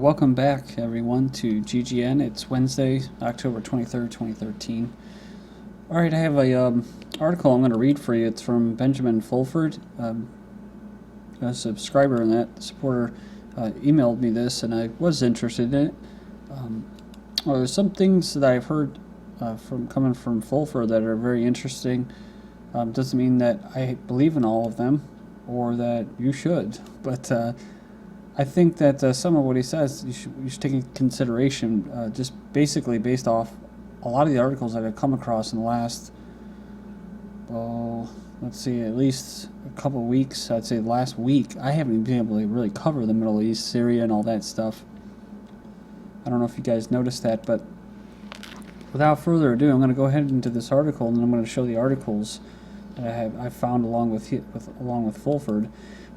Welcome back, everyone, to GGN. It's Wednesday, October 23rd, 2013. All right, I have a article I'm going to read for you. It's from Benjamin Fullford, a subscriber and that supporter emailed me this, and I was interested in it. There's some things that I've heard from coming from Fullford that are very interesting. Doesn't mean that I believe in all of them or that you should, but I think that some of what he says you should take into consideration, just basically based off a lot of the articles that I've come across in the last, let's see, at least a couple of weeks. I'd say last week. I haven't been able to really cover the Middle East, Syria, and all that stuff. I don't know if you guys noticed that, but without further ado, I'm going to go ahead into this article, and then I'm going to show the articles that I found along with Fullford.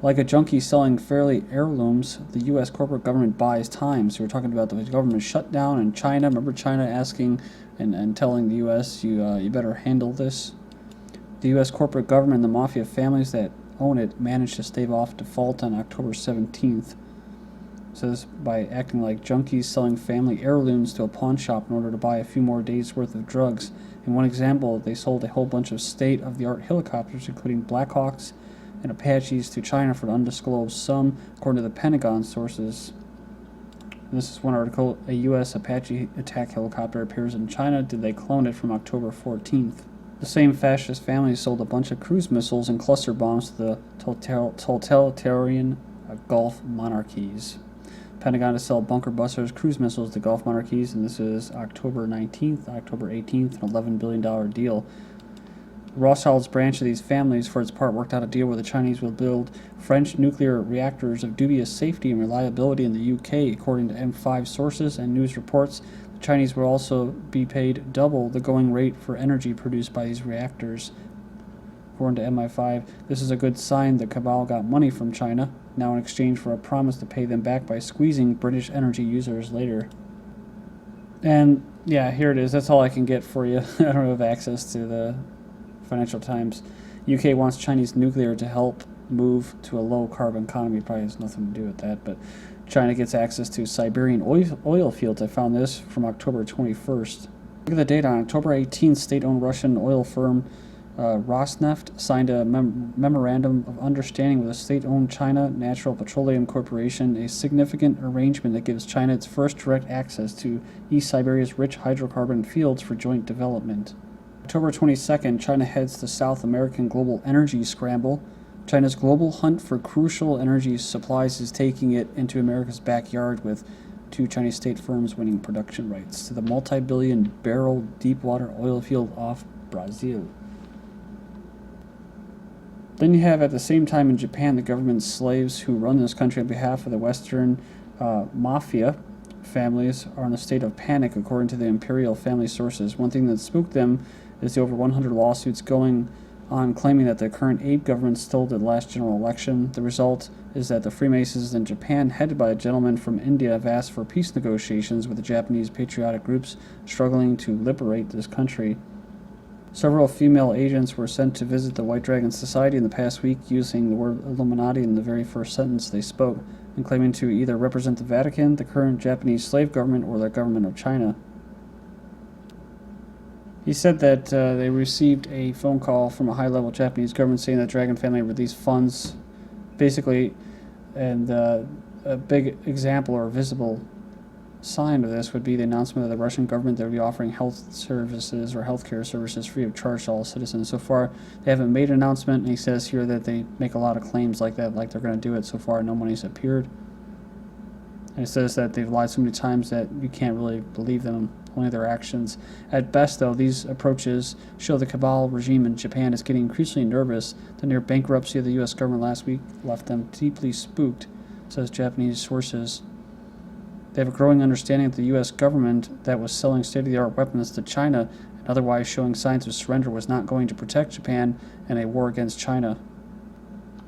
Like a junkie selling fairly heirlooms, the U.S. corporate government buys time. So we're talking about the government shutdown in China. Remember China asking and telling the U.S., you better handle this? The U.S. corporate government and the mafia families that own it managed to stave off default on October 17th. So this by acting like junkies selling family heirlooms to a pawn shop in order to buy a few more days' worth of drugs. In one example, they sold a whole bunch of state-of-the-art helicopters, including Blackhawks and Apaches, to China for an undisclosed sum, according to the Pentagon sources. This is one article. A U.S. Apache attack helicopter appears in China. Did they clone it from October 14th? The same fascist family sold a bunch of cruise missiles and cluster bombs to the totalitarian Gulf monarchies. Pentagon to sell bunker busters, cruise missiles to Gulf monarchies, and this is October 19th, October 18th, an $11 billion deal. Rothschild's branch of these families, for its part, worked out a deal where the Chinese will build French nuclear reactors of dubious safety and reliability in the UK, according to M5 sources and news reports. The Chinese will also be paid double the going rate for energy produced by these reactors. According to MI5, this is a good sign the cabal got money from China, now in exchange for a promise to pay them back by squeezing British energy users later. And yeah, here it is. That's all I can get for you. I don't have access to the Financial Times. UK wants Chinese nuclear to help move to a low-carbon economy. Probably has nothing to do with that, but China gets access to Siberian oil fields. I found this from October 21st. Look at the date. On October 18th, state-owned Russian oil firm Rosneft signed a memorandum of understanding with a state-owned China Natural Petroleum Corporation, a significant arrangement that gives China its first direct access to East Siberia's rich hydrocarbon fields for joint development. October 22nd, China heads to South American global energy scramble. China's global hunt for crucial energy supplies is taking it into America's backyard, with two Chinese state firms winning production rights to the multi-billion-barrel deepwater oil field off Brazil. Then you have, at the same time in Japan, the government's slaves who run this country on behalf of the Western mafia families are in a state of panic, according to the imperial family sources. One thing that spooked them is the over 100 lawsuits going on claiming that the current Abe government stole the last general election. The result is that the Freemasons in Japan, headed by a gentleman from India, have asked for peace negotiations with the Japanese patriotic groups struggling to liberate this country. Several female agents were sent to visit the White Dragon Society in the past week, using the word Illuminati in the very first sentence they spoke, and claiming to either represent the Vatican, the current Japanese slave government, or the government of China. He said that they received a phone call from a high-level Japanese government saying that Dragon family released funds, basically, and a big example or visible sign of this would be the announcement of the Russian government that would be offering health services or healthcare services free of charge to all citizens. So far, they haven't made an announcement, and he says here that they make a lot of claims like that, like they're going to do it. So far, no money's appeared. And it says that they've lied so many times that you can't really believe them, only their actions. At best, though, these approaches show the cabal regime in Japan is getting increasingly nervous. The near bankruptcy of the U.S. government last week left them deeply spooked, says Japanese sources. They have a growing understanding that the U.S. government that was selling state-of-the-art weapons to China and otherwise showing signs of surrender was not going to protect Japan in a war against China.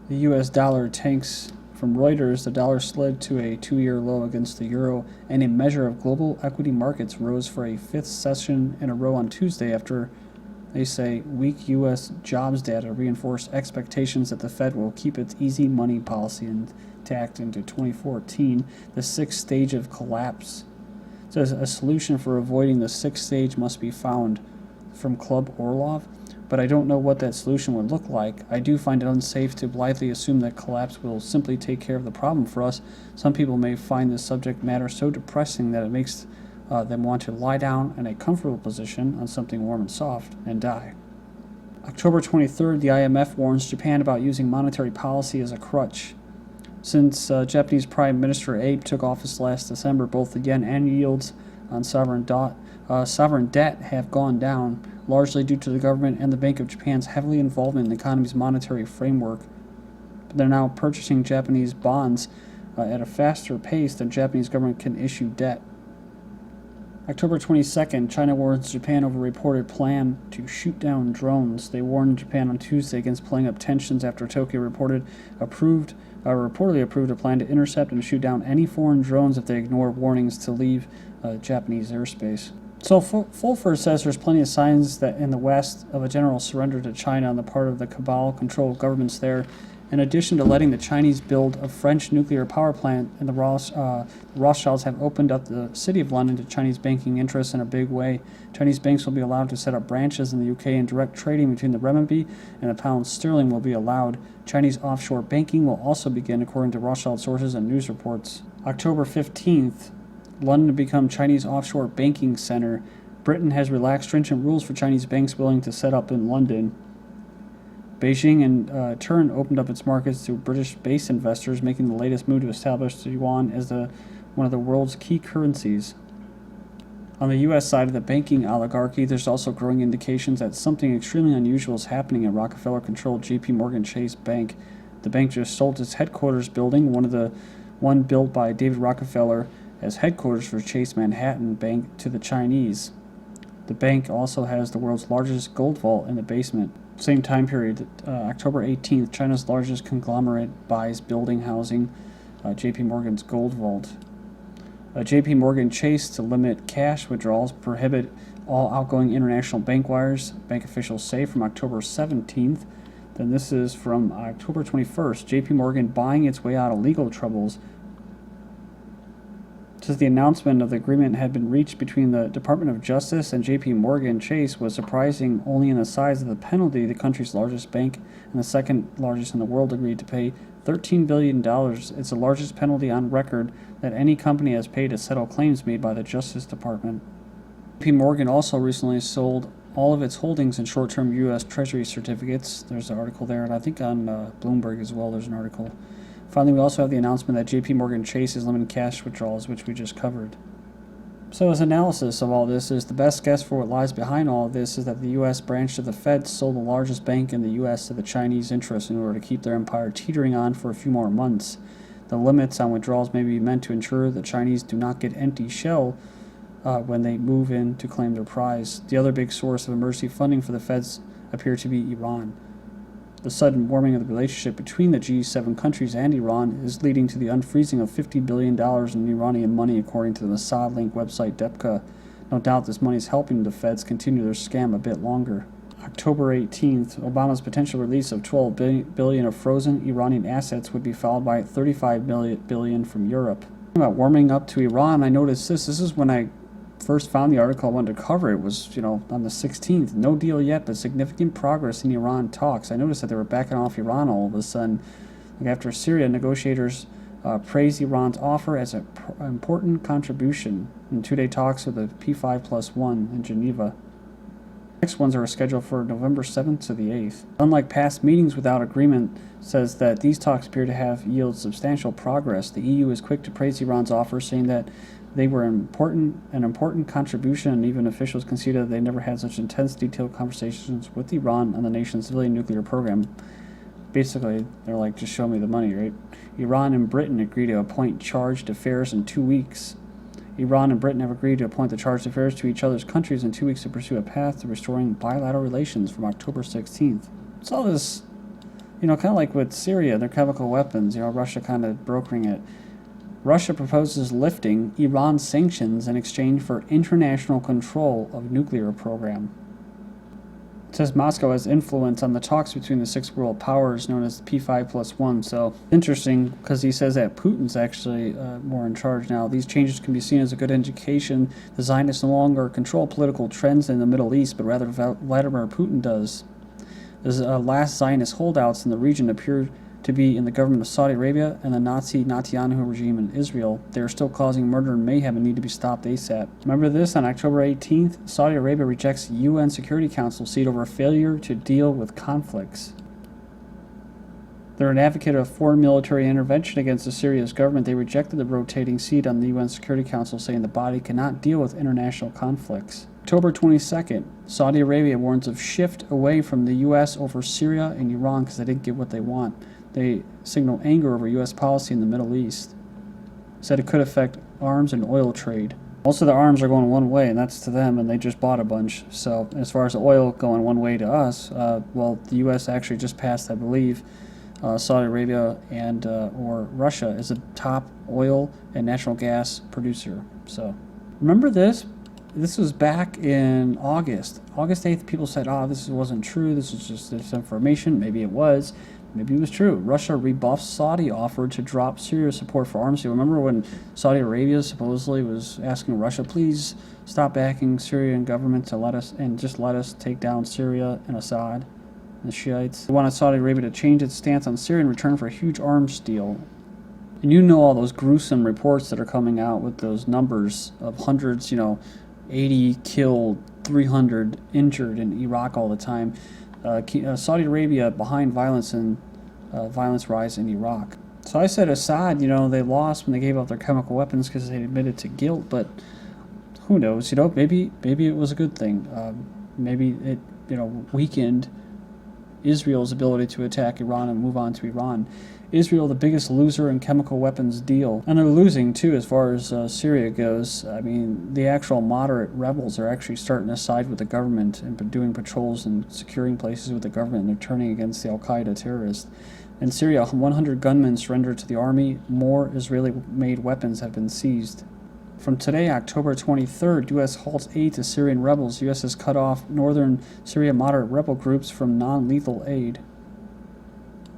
The U.S. dollar tanks. From Reuters, the dollar slid to a two-year low against the euro, and a measure of global equity markets rose for a fifth session in a row on Tuesday after, they say, weak U.S. jobs data reinforced expectations that the Fed will keep its easy money policy attacked into 2014, the sixth stage of collapse. It says a solution for avoiding the sixth stage must be found, from Club Orlov, but I don't know what that solution would look like. I do find it unsafe to blithely assume that collapse will simply take care of the problem for us. Some people may find this subject matter so depressing that it makes them want to lie down in a comfortable position on something warm and soft and die. October 23rd, the IMF warns Japan about using monetary policy as a crutch. Since Japanese Prime Minister Abe took office last December, both the yen and yields on sovereign debt have gone down, largely due to the government and the Bank of Japan's heavily involvement in the economy's monetary framework. But they're now purchasing Japanese bonds at a faster pace than Japanese government can issue debt. October 22nd, China warns Japan over reported plan to shoot down drones. They warned Japan on Tuesday against playing up tensions after Tokyo reportedly approved a plan to intercept and shoot down any foreign drones if they ignore warnings to leave Japanese airspace. So Fullford says there's plenty of signs that in the West of a general surrender to China on the part of the cabal-controlled governments there. In addition to letting the Chinese build a French nuclear power plant, and the Rothschilds have opened up the City of London to Chinese banking interests in a big way. Chinese banks will be allowed to set up branches in the UK, and direct trading between the renminbi and the pound sterling will be allowed. Chinese offshore banking will also begin, according to Rothschild sources and news reports. October 15th, London to become Chinese offshore banking center. Britain has relaxed stringent rules for Chinese banks willing to set up in London. Beijing, in turn, opened up its markets to British-based investors, making the latest move to establish the yuan as one of the world's key currencies. On the U.S. side of the banking oligarchy, there's also growing indications that something extremely unusual is happening at Rockefeller-controlled J.P. Chase Bank. The bank just sold its headquarters building, one built by David Rockefeller as headquarters for Chase Manhattan Bank, to the Chinese. The bank also has the world's largest gold vault in the basement. Same time period, October 18th, China's largest conglomerate buys building housing J.P. Morgan's gold vault. J.P. Morgan Chase to limit cash withdrawals, prohibit all outgoing international bank wires, bank officials say, from October 17th. Then this is from October 21st, J.P. Morgan buying its way out of legal troubles. Since the announcement of the agreement had been reached between the Department of Justice and J.P. Morgan Chase was surprising only in the size of the penalty. The country's largest bank and the second largest in the world agreed to pay $13 billion. It's the largest penalty on record that any company has paid to settle claims made by the Justice Department. J.P. Morgan also recently sold all of its holdings in short-term U.S. Treasury certificates. There's an article there, and I think on Bloomberg as well there's an article. Finally, we also have the announcement that J.P. Morgan Chase is limiting cash withdrawals, which we just covered. So his analysis of all this is the best guess for what lies behind all of this is that the U.S. branch of the Fed sold the largest bank in the U.S. to the Chinese interests in order to keep their empire teetering on for a few more months. The limits on withdrawals may be meant to ensure the Chinese do not get empty shell when they move in to claim their prize. The other big source of emergency funding for the Feds appear to be Iran. The sudden warming of the relationship between the G7 countries and Iran is leading to the unfreezing of $50 billion in Iranian money, according to the Mossad-linked website Depka. No doubt this money is helping the Feds continue their scam a bit longer. October 18th, Obama's potential release of $12 billion of frozen Iranian assets would be followed by $35 billion from Europe. About warming up to Iran, I noticed this. This is when I first found the article I wanted to cover. It was, on the 16th. No deal yet, but significant progress in Iran talks. I noticed that they were backing off Iran all of a sudden. After Syria, negotiators praised Iran's offer as an important contribution in two-day talks with the P5+1 in Geneva. Next ones are scheduled for November 7th to the 8th. Unlike past meetings without agreement, says that these talks appear to have yielded substantial progress. The EU is quick to praise Iran's offer, saying that they were an important contribution, and even officials conceded that they never had such intense, detailed conversations with Iran on the nation's civilian nuclear program. Basically, they're like, just show me the money, right? Iran and Britain agree to appoint charged affairs in 2 weeks. Iran and Britain have agreed to appoint the charged affairs to each other's countries in 2 weeks to pursue a path to restoring bilateral relations from October 16th. It's all this, kind of like with Syria, their chemical weapons, Russia kind of brokering it. Russia proposes lifting Iran's sanctions in exchange for international control of nuclear program. It says Moscow has influence on the talks between the six world powers known as P5+1. So interesting, because he says that Putin's actually more in charge now. These changes can be seen as a good indication the Zionists no longer control political trends in the Middle East, but rather Vladimir Putin does. The last Zionist holdouts in the region appear to be in the government of Saudi Arabia and the Nazi Netanyahu regime in Israel. They are still causing murder and mayhem and need to be stopped ASAP. Remember this, on October 18th, Saudi Arabia rejects UN Security Council seat over failure to deal with conflicts. They're an advocate of foreign military intervention against Syria's government. They rejected the rotating seat on the UN Security Council, saying the body cannot deal with international conflicts. October 22nd, Saudi Arabia warns of shift away from the U.S. over Syria and Iran because they didn't get what they want. They signal anger over U.S. policy in the Middle East. Said it could affect arms and oil trade. Most of the arms are going one way, and that's to them, and they just bought a bunch. So as far as the oil going one way to us, well, the U.S. actually just passed, I believe, Saudi Arabia and or Russia is a top oil and natural gas producer. So remember this? This was back in August. August 8th, people said, oh, this wasn't true. This is just disinformation. Maybe it was. Maybe it was true. Russia rebuffed Saudi offer to drop Syria support for arms. Remember when Saudi Arabia supposedly was asking Russia, please stop backing Syrian government to let us take down Syria and Assad and the Shiites. They wanted Saudi Arabia to change its stance on Syria in return for a huge arms deal. And you know all those gruesome reports that are coming out with those numbers of hundreds, 80 killed, 300 injured in Iraq all the time. Saudi Arabia behind violence rise in Iraq. So I said Assad, they lost when they gave up their chemical weapons because they admitted to guilt, but who knows? Maybe it was a good thing. Maybe it weakened Israel's ability to attack Iran and move on to Iran. Israel, the biggest loser in chemical weapons deal. And they're losing, too, as far as Syria goes. I mean, the actual moderate rebels are actually starting to side with the government and doing patrols and securing places with the government. And they're turning against the al-Qaeda terrorists. In Syria, 100 gunmen surrendered to the army. More Israeli-made weapons have been seized. From today, October 23rd, U.S. halts aid to Syrian rebels. U.S. has cut off northern Syria moderate rebel groups from non-lethal aid.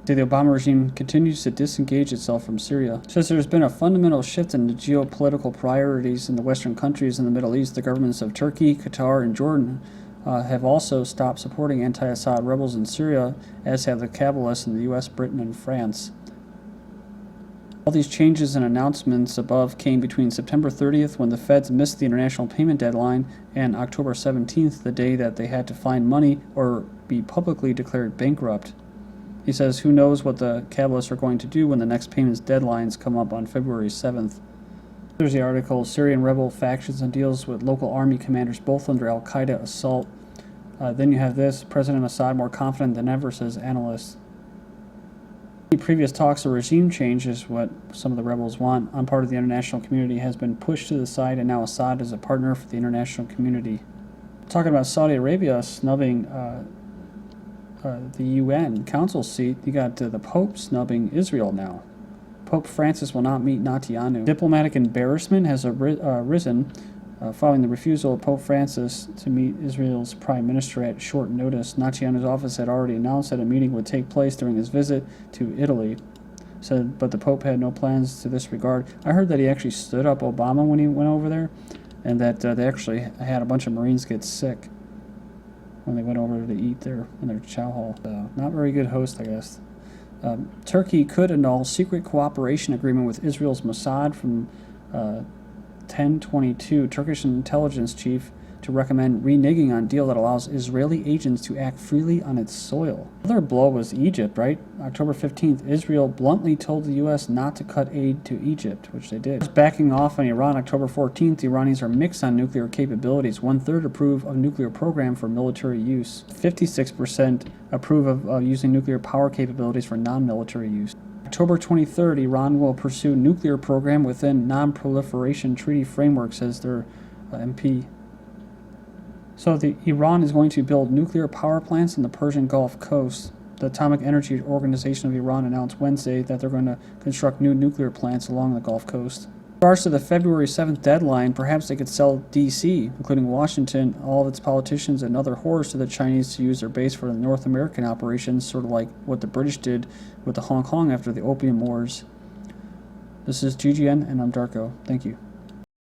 The Obama regime continues to disengage itself from Syria. It says there's been a fundamental shift in the geopolitical priorities in the Western countries in the Middle East. The governments of Turkey, Qatar, and Jordan have also stopped supporting anti-Assad rebels in Syria, as have the Kabbalists in the U.S., Britain, and France. All these changes and announcements above came between September 30th, when the feds missed the international payment deadline, and October 17th, the day that they had to find money or be publicly declared bankrupt. He says, who knows what the Kabbalists are going to do when the next payments deadlines come up on February 7th. There's the article, Syrian rebel factions and deals with local army commanders both under al-Qaeda assault. Then you have this, President Assad more confident than ever, says analysts. In previous talks of regime change is what some of the rebels want. On part of the international community has been pushed to the side, and now Assad is a partner for the international community. Talking about Saudi Arabia snubbing the UN Council seat, you got the Pope snubbing Israel now. Pope Francis will not meet Netanyahu. Diplomatic embarrassment has arisen following the refusal of Pope Francis to meet Israel's prime minister at short notice. Netanyahu's office had already announced that a meeting would take place during his visit to Italy. But the Pope had no plans to this regard. I heard that he actually stood up Obama when he went over there, and that they actually had a bunch of Marines get sick when they went over to eat there in their chow hall. Not very good host, I guess. Turkey could annul secret cooperation agreement with Israel's Mossad from 10/22. Turkish intelligence chief to recommend reneging on deal that allows Israeli agents to act freely on its soil. Another blow was Egypt, right? October 15th, Israel bluntly told the U.S. not to cut aid to Egypt, which they did. Backing off on Iran, October 14th, the Iranians are mixed on nuclear capabilities. 1/3 approve of nuclear program for military use. 56% approve of using nuclear power capabilities for non-military use. October 23rd, Iran will pursue nuclear program within non-proliferation treaty framework, says their MP. So Iran is going to build nuclear power plants in the Persian Gulf coast. The Atomic Energy Organization of Iran announced Wednesday that they're going to construct new nuclear plants along the Gulf coast. regards to the February 7th deadline, perhaps they could sell D.C., including Washington, all of its politicians and other whores to the Chinese to use their base for the North American operations, sort of like what the British did with the Hong Kong after the Opium Wars. This is GGN, and I'm Darko. Thank you.